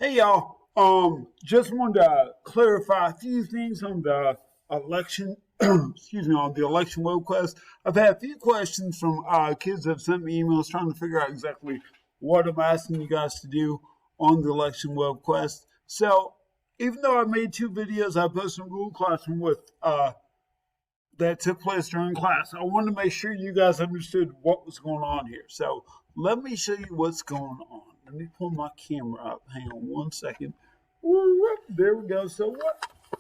Hey y'all. Just wanted to clarify a few things on the election. Excuse me, on the election webquest. I've had a few questions from kids that have sent me emails trying to figure out exactly what I'm asking you guys to do on the election webquest. So even though I made two videos, I posted in Google Classroom with that took place during class. I wanted to make sure you guys understood what was going on here. So let me show you what's going on. Let me pull my camera up. Hang on one second. There we go. So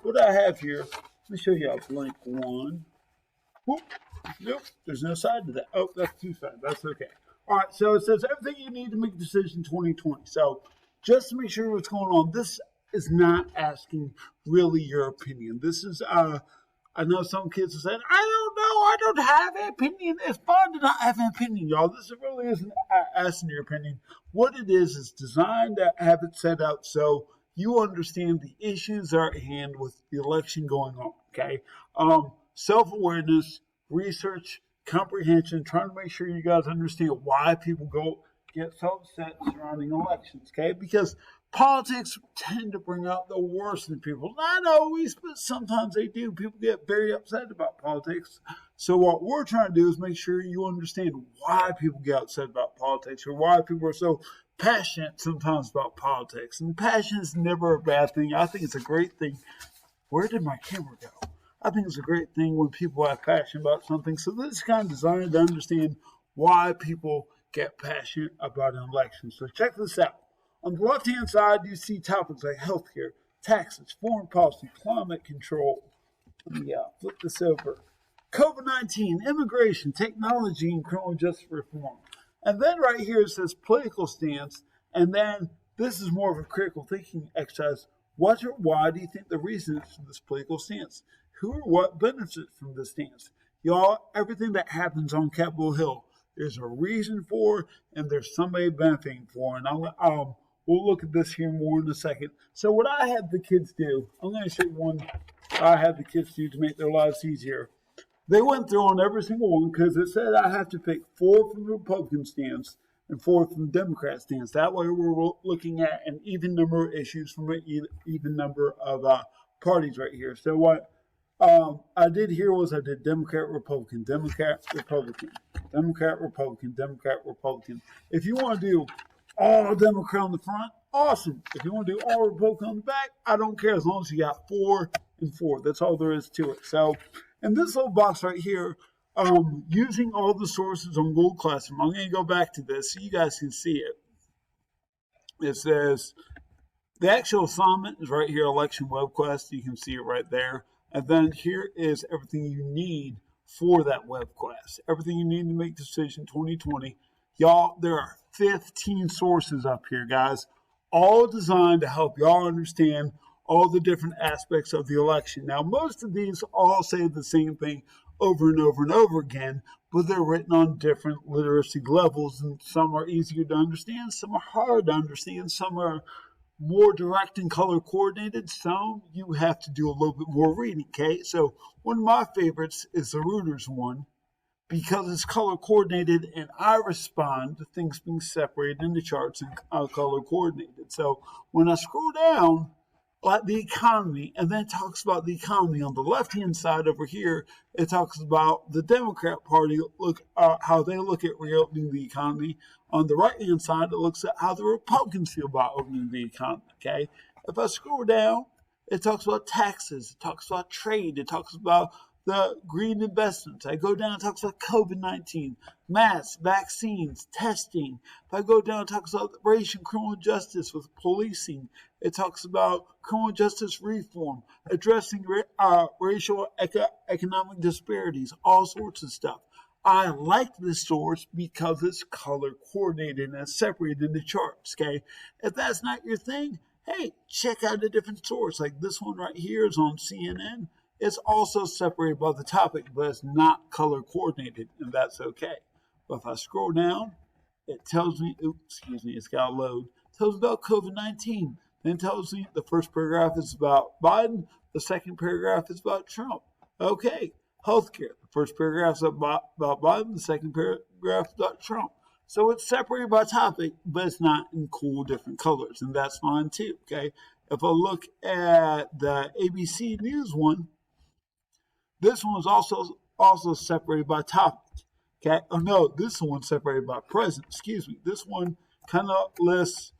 what I have here, let me show you a blank one. Whoop. Nope, there's no side to that. Oh, that's two sides. That's okay. All right, so it says everything you need to make a decision 2020. So just to make sure what's going on, this is not asking really your opinion. This is I know some kids are saying, I don't know, I don't have an opinion. It's fine to not have an opinion, y'all. This really isn't asking your opinion. What it is designed to have it set up so you understand the issues that are at hand with the election going on, okay? Self-awareness, research, comprehension, trying to make sure you guys understand why people get so upset surrounding elections, okay? Because politics tend to bring out the worst in people. Not always, but sometimes they do. People get very upset about politics. So what we're trying to do is make sure you understand why people get upset about politics or why people are so passionate sometimes about politics. And passion is never a bad thing. I think it's a great thing. Where did my camera go? I think it's a great thing when people have passion about something. So this is kind of designed to understand why people get passionate about an election. So check this out. On the left-hand side, you see topics like healthcare, taxes, foreign policy, climate control. Let me flip this over. COVID-19, immigration, technology, and criminal justice reform. And then right here it says political stance. And then this is more of a critical thinking exercise. What or why do you think the reason is for this political stance? Who or what benefits from this stance? Y'all, everything that happens on Capitol Hill, there's a reason for, and there's somebody benefiting for. And we'll look at this here more in a second. So what I had the kids do, I'm going to show you one I had the kids do to make their lives easier. They went through on every single one because it said I have to pick 4 from the Republican stance and 4 from the Democrat stance. That way we're looking at an even number of issues from an even number of parties right here. So what I did here was I did Democrat, Republican, Democrat, Republican, Democrat, Republican, Democrat, Republican. If you want to do all Democrat on the front, awesome. If you want to do all Republican on the back, I don't care as long as you got 4 and 4. That's all there is to it. So in this little box right here, using all the sources on Google Classroom, I'm going to go back to this so you guys can see it. It says the actual assignment is right here, election webquest. You can see it right there. And then here is everything you need for that webquest. Everything you need to make the decision 2020. Y'all, there are 15 sources up here, guys, all designed to help y'all understand all the different aspects of the election. Now, most of these all say the same thing over and over and over again, but they're written on different literacy levels, and some are easier to understand, some are hard to understand, some are more direct and color coordinated. Some you have to do a little bit more reading, okay? So one of my favorites is the Reuters one because it's color coordinated and I respond to things being separated into charts and color coordinated. So when I scroll down, like the economy, and then it talks about the economy on the left-hand side over here, it talks about the Democrat Party, how they look at reopening the economy. On the right-hand side, it looks at how the Republicans feel about opening the economy, okay? If I scroll down, it talks about taxes, it talks about trade, it talks about the green investments. I go down, it talks about COVID-19, masks, vaccines, testing. If I go down, it talks about racial and criminal justice with policing. It talks about criminal justice reform, addressing racial economic disparities, all sorts of stuff. I like this source because it's color coordinated and it's separated into charts, okay? If that's not your thing, hey, check out a different source. Like this one right here is on CNN. It's also separated by the topic, but it's not color coordinated, and that's okay. But if I scroll down, it tells me, it's got to load. It tells me about COVID-19. Then it tells me the first paragraph is about Biden. The second paragraph is about Trump. Okay, healthcare. The first paragraph is about Biden. The second paragraph is about Trump. So it's separated by topic, but it's not in cool different colors, and that's fine too. Okay. If I look at the ABC News one, this one was also separated by topic. Okay. Oh no, this one's separated by president. Excuse me. This one kind of lists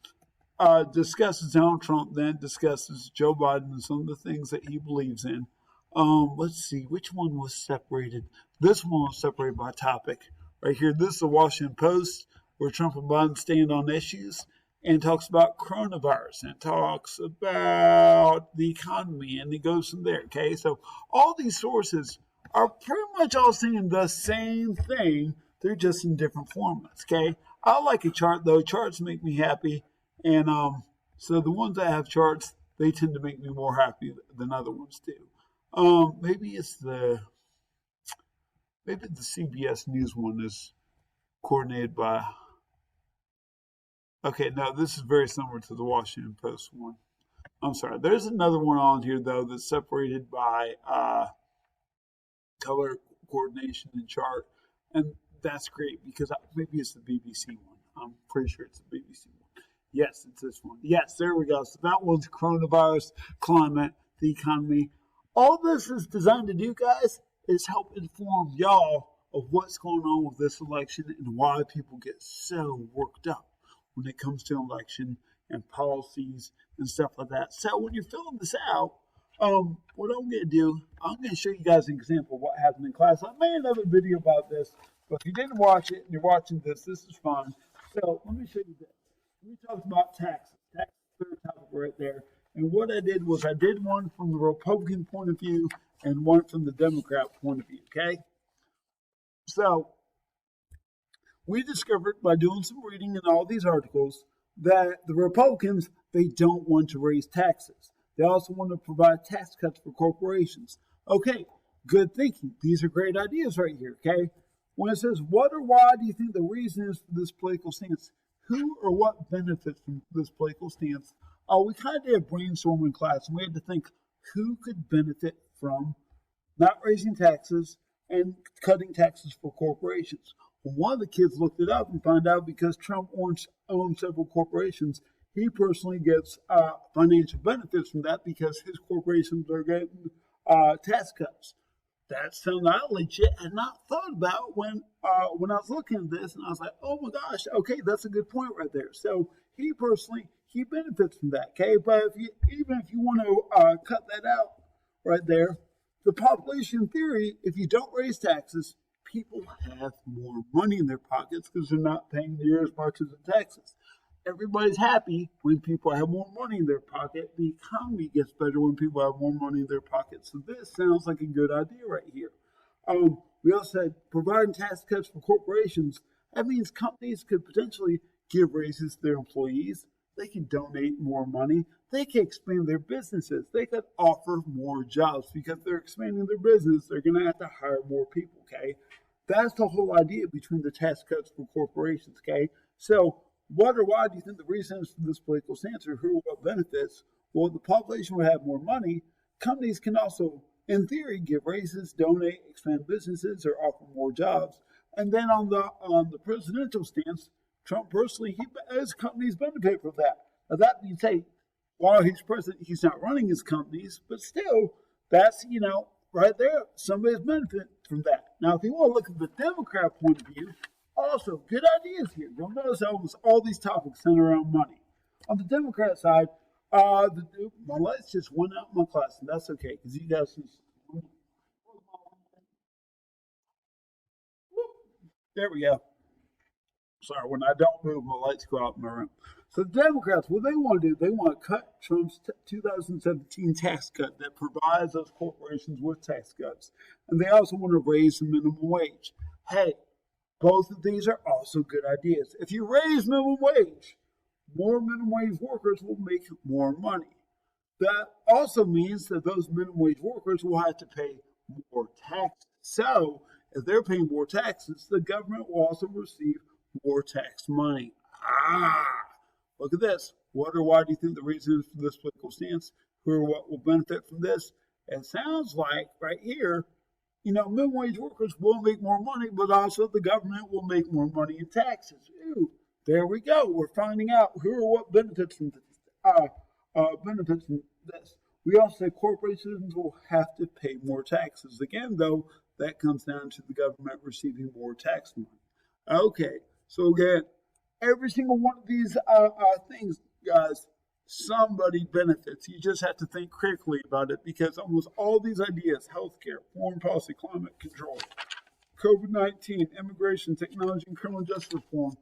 discusses Donald Trump, then discusses Joe Biden and some of the things that he believes in. Let's see, which one was separated? This one was separated by topic. Right here, this is the Washington Post, where Trump and Biden stand on issues and talks about coronavirus and talks about the economy, and it goes from there. Okay, so all these sources are pretty much all saying the same thing. They're just in different formats. Okay, I like a chart though. Charts make me happy. And so the ones that have charts, they tend to make me more happy than other ones do. Maybe the CBS News one is coordinated by. Okay, no, this is very similar to the Washington Post one. I'm sorry. There's another one on here though that's separated by color coordination and chart, and that's great because maybe it's the BBC one. I'm pretty sure it's the BBC one. Yes, it's this one. Yes, there we go. So that one's coronavirus, climate, the economy. All this is designed to do, guys, is help inform y'all of what's going on with this election and why people get so worked up when it comes to election and policies and stuff like that. So when you're filling this out, what I'm going to do, I'm going to show you guys an example of what happened in class. I made another video about this, but if you didn't watch it and you're watching this is fun. So let me show you this. We talked about taxes. Taxes is the topic right there. And what I did was I did one from the Republican point of view and one from the Democrat point of view, okay? So we discovered by doing some reading in all these articles that the Republicans, they don't want to raise taxes. They also want to provide tax cuts for corporations. Okay, good thinking. These are great ideas right here, okay? When it says, what or why do you think the reason is for this political stance? Who or what benefits from this political stance? We kind of did a brainstorm in class, and we had to think who could benefit from not raising taxes and cutting taxes for corporations. Well, one of the kids looked it up and found out because Trump owns several corporations, he personally gets financial benefits from that because his corporations are getting tax cuts. That sounded legit and not thought about when I was looking at this, and I was like, oh my gosh, okay, that's a good point right there. So he personally, he benefits from that, okay? But even if you want to cut that out right there, the population theory, if you don't raise taxes, people have more money in their pockets because they're not paying near as much as the taxes. Everybody's happy when people have more money in their pocket. The economy gets better when people have more money in their pocket. So this sounds like a good idea right here. We also said providing tax cuts for corporations. That means companies could potentially give raises to their employees. They can donate more money. They can expand their businesses. They could offer more jobs because they're expanding their business. They're going to have to hire more people, okay? That's the whole idea between the tax cuts for corporations, okay? So what or why do you think the reason is for this political stance or who or what benefits? Well, the population will have more money. Companies can also, in theory, give raises, donate, expand businesses, or offer more jobs. And then on the presidential stance, Trump personally, his companies benefit from that. Now that being said, while he's president, he's not running his companies, but still, that's, right there, somebody's benefit from that. Now, if you want to look at the Democrat point of view, also good ideas here. You'll notice almost all these topics center around money. On the Democrat side, my lights just went out in my class, and that's okay, because you guys can. There we go. Sorry, when I don't move, my lights go out in my room. So the Democrats, what they want to do, they want to cut Trump's 2017 tax cut that provides those corporations with tax cuts. And they also want to raise the minimum wage. Hey, both of these are also good ideas. If you raise minimum wage, more minimum wage workers will make more money. That also means that those minimum wage workers will have to pay more taxes. So if they're paying more taxes, the government will also receive more tax money. Look at this. What or why do you think the reason is for this political stance? Who or what will benefit from this? It sounds like right here, minimum wage workers will make more money, but also the government will make more money in taxes. Ooh, there we go. We're finding out who or what benefits from this. Benefits from this. We also say corporations will have to pay more taxes. Again, though, that comes down to the government receiving more tax money. Okay, so again, every single one of these things, guys, somebody benefits. You just have to think critically about it because almost all these ideas, healthcare, foreign policy, climate control, COVID-19, immigration, technology, and criminal justice reform,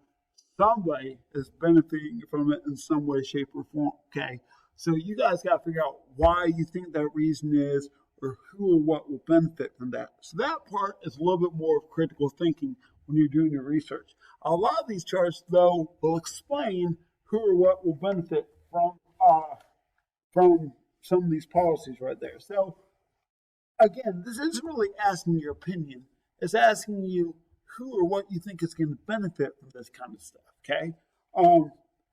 somebody is benefiting from it in some way, shape, or form. Okay, so you guys got to figure out why you think that reason is, or who or what will benefit from that. So that part is a little bit more of critical thinking when you're doing your research. A lot of these charts, though, will explain who or what will benefit from some of these policies right there. So again, this isn't really asking your opinion. It's asking you who or what you think is going to benefit from this kind of stuff. Okay,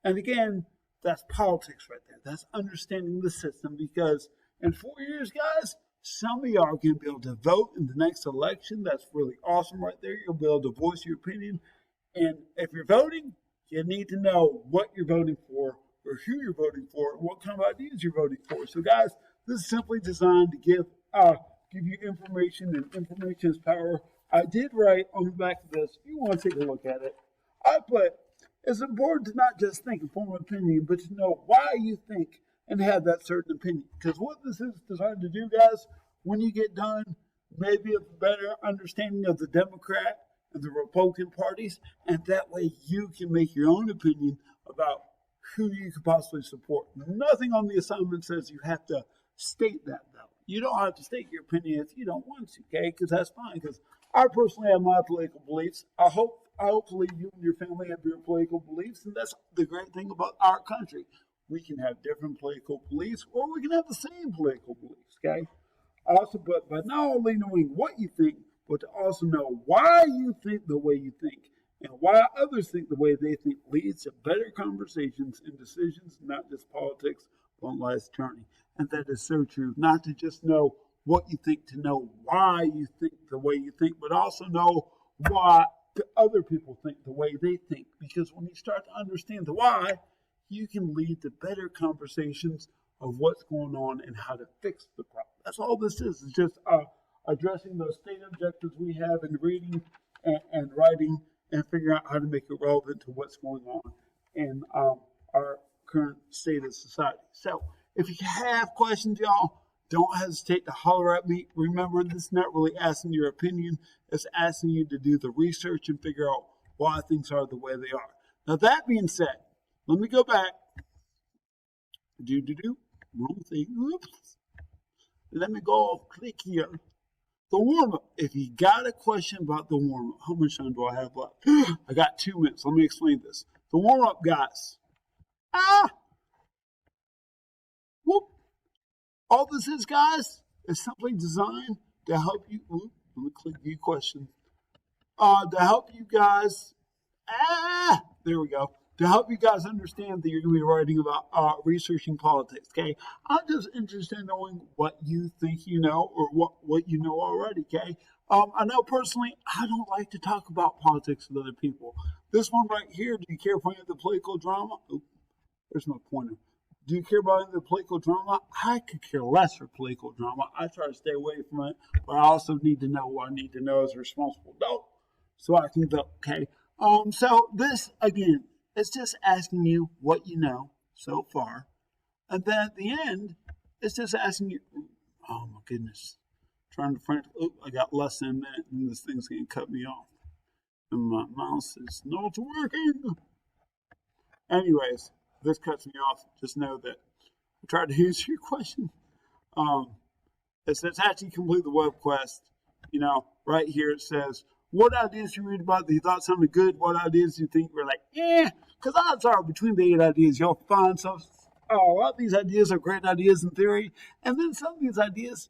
and again, that's politics right there. That's understanding the system because in 4 years, guys, some of y'all are going to be able to vote in the next election. That's really awesome right there. You'll be able to voice your opinion. And if you're voting, you need to know what you're voting for or who you're voting for and what kind of ideas you're voting for. So, guys, this is simply designed to give you information, and information is power. I did write on the back of this, if you want to take a look at it, I put, it's important to not just think and form an opinion, but to know why you think and have that certain opinion. Because what this is designed to do, guys, when you get done, maybe a better understanding of the Democrat and the Republican parties, and that way you can make your own opinion about who you could possibly support. Nothing on the assignment says you have to state that, though. You don't have to state your opinion if you don't want to, okay? Because that's fine. Because I personally have my political beliefs. Hopefully you and your family have your political beliefs, and that's the great thing about our country. We can have different political beliefs, or we can have the same political beliefs, okay? Also, but by not only knowing what you think, but to also know why you think the way you think, and why others think the way they think leads to better conversations and decisions, not just politics, on life's journey. And that is so true. Not to just know what you think, to know why you think the way you think, but also know why the other people think the way they think. Because when you start to understand the why, you can lead to better conversations of what's going on and how to fix the problem. That's all this is. It's just addressing those state objectives we have in reading and writing and figuring out how to make it relevant to what's going on in our current state of society. So if you have questions, y'all, don't hesitate to holler at me. Remember, this is not really asking your opinion. It's asking you to do the research and figure out why things are the way they are. Now, that being said, let me go back. Wrong thing. Oops. Let me go click here. The warm-up. If you got a question about the warm-up, how much time do I have left? I got 2 minutes. Let me explain this. The warm-up, guys. Whoop. All this is, guys, is simply designed to help you. Let me click view question. To help you guys. There we go. To help you guys understand that you're going to be writing about researching politics, okay? I'm just interested in knowing what you think you know or what you know already, okay? I know personally, I don't like to talk about politics with other people. This one right here, do you care for any of the political drama? There's my pointer. Do you care about any of the political drama? I could care less for political drama. I try to stay away from it, but I also need to know what I need to know as a responsible adult so I can vote, okay? So this, again, it's just asking you what you know so far. And then at the end, it's just asking you, oh my goodness, trying to find, I got less than a minute and this thing's going to cut me off. And my mouse is not working. Anyways, this cuts me off. Just know that I tried to answer your question. It says actually complete the web quest. Right here it says, what ideas you read about that you thought sounded good? What ideas you think were like, because odds are between the 8 ideas, you'll find a lot of these ideas are great ideas in theory, and then some of these ideas,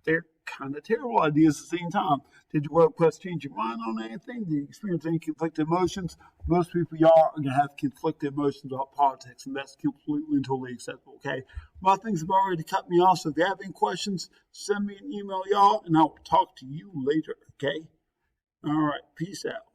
they're kind of terrible ideas at the same time. Did your webquest change your mind on anything? Did you experience any conflicted emotions? Most people, y'all, are going to have conflicted emotions about politics, and that's completely and totally acceptable, okay? My things have already cut me off, so if you have any questions, send me an email, y'all, and I will talk to you later, okay? All right, peace out.